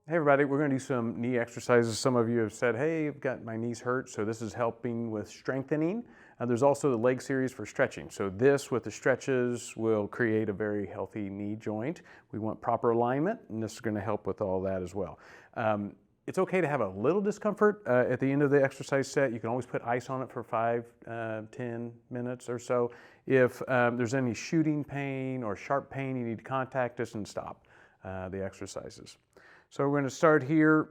Hey everybody, we're going to do some knee exercises. Some of you have said, hey, I've got my knees hurt, so this is helping with strengthening. There's also the leg series for stretching. So this with the stretches will create a very healthy knee joint. We want proper alignment, and this is going to help with all that as well. It's okay to have a little discomfort at the end of the exercise set. You can always put ice on it for 5, 10 minutes or so. If there's any shooting pain or sharp pain, you need to contact us and stop the exercises. So we're going to start here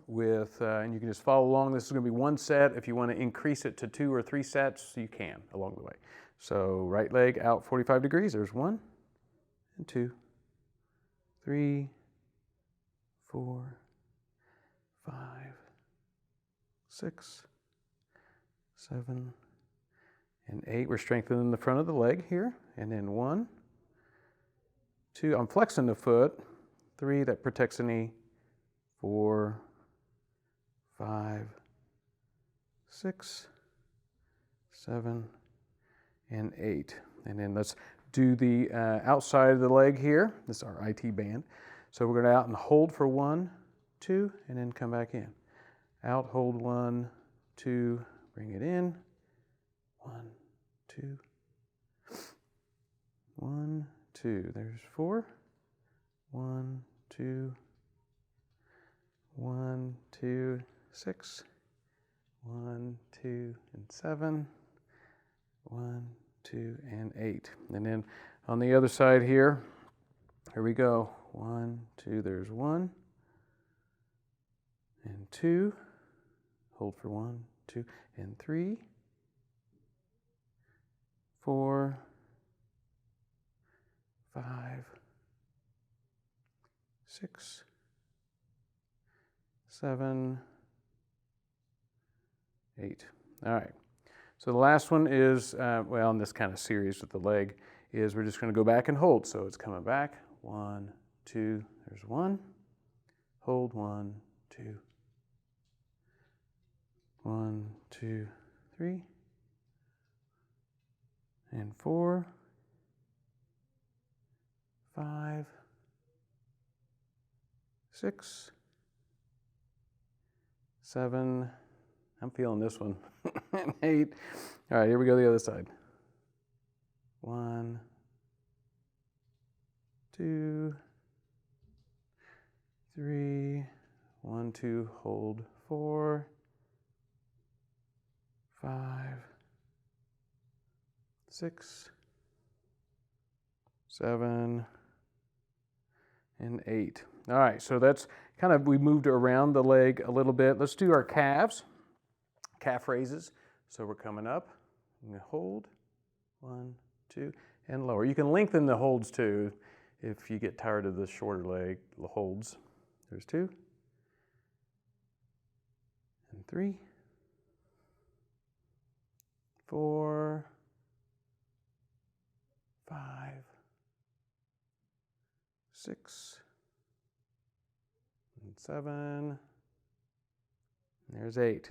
with, and you can just follow along. This is going to be one set. If you want to increase it to 2 or 3 sets, you can along the way. So right leg out 45 degrees. There's 1 and 2, 3, 4, 5, 6, 7, and 8. We're strengthening the front of the leg here. And then 1, 2. I'm flexing the foot. 3, that protects the knee. 4, 5, 6, 7, and 8. And then let's do the outside of the leg here. This is our IT band. So we're going to out and hold for 1, 2, and then come back in. Out, hold 1, 2, bring it in. 1, 2, 1, 2. There's 4. 1, 2, 1, 2, 6, 1, 2, and 7, 1, 2, and 8. And then on the other side here we go. 1, 2, there's 1, and 2. Hold for 1, 2, and 3, 4, 5, 6, 7, 8. All right. So the last one is, well, in this kind of series with the leg, is we're just going to go back and hold. So it's coming back. 1, 2, there's 1. Hold 1, 2. 1, 2, 3. And 4, 5, 6, 7, I'm feeling this one, and 8. All right, here we go the other side. 1, 2, 3, 1, 2, hold 4, 5, 6, 7, and 8. All right, so that's kind of, we moved around the leg a little bit. Let's do our calves, calf raises. So we're coming up, I'm going to hold, 1, 2, and lower. You can lengthen the holds too if you get tired of the shorter leg holds. There's 2, and 3, 4, 5, 6, and 7, there's 8.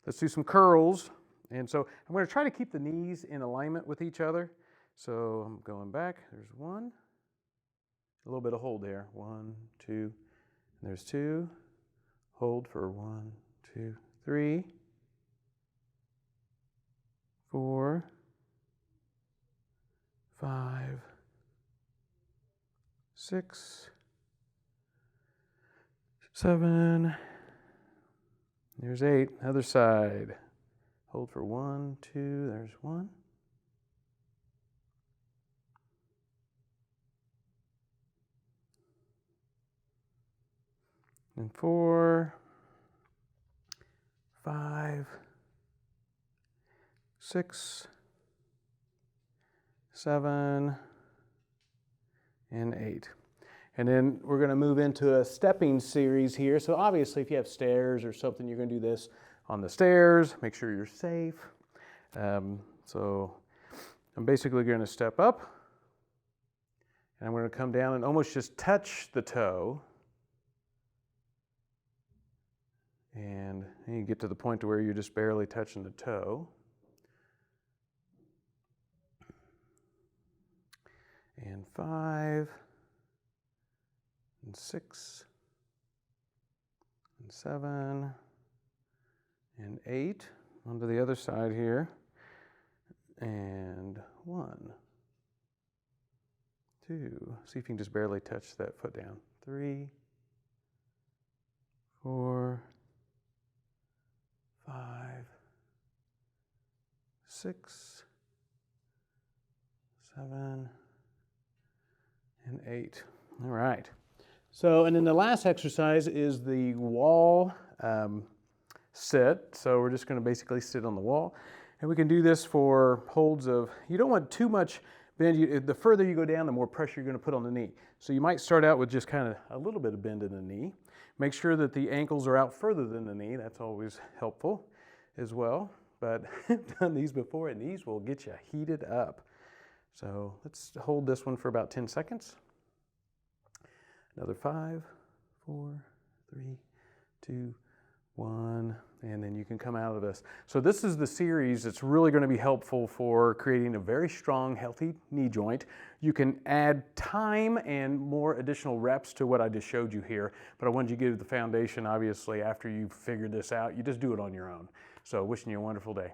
Let's do some curls. And so I'm going to try to keep the knees in alignment with each other. So I'm going back. There's 1. A little bit of hold there. 1, 2. And there's 2. Hold for 1, 2, 3. 4, 5, 6, 7. There's 8. Other side. Hold for 1, 2. There's 1. And 4, 5, 6, 7, and 8. And then we're going to move into a stepping series here. So obviously if you have stairs or something, you're going to do this on the stairs. Make sure you're safe. So I'm basically going to step up. And I'm going to come down and almost just touch the toe. And you get to the point to where you're just barely touching the toe. And 5, and 6, and 7, and 8. Onto the other side here, and 1, 2. See if you can just barely touch that foot down. 3, 4, 5, 6, 7, and 8. All right. So, and then the last exercise is the wall sit. So we're just going to basically sit on the wall. And we can do this for holds of, you don't want too much bend. The further you go down, the more pressure you're going to put on the knee. So you might start out with just kind of a little bit of bend in the knee. Make sure that the ankles are out further than the knee. That's always helpful as well. But I've done these before, and these will get you heated up. So let's hold this one for about 10 seconds. Another 5, 4, 3, 2, 1, and then you can come out of this. So this is the series that's really going to be helpful for creating a very strong, healthy knee joint. You can add time and more additional reps to what I just showed you here, but I wanted you to give the foundation, obviously, after you've figured this out. You just do it on your own. So wishing you a wonderful day.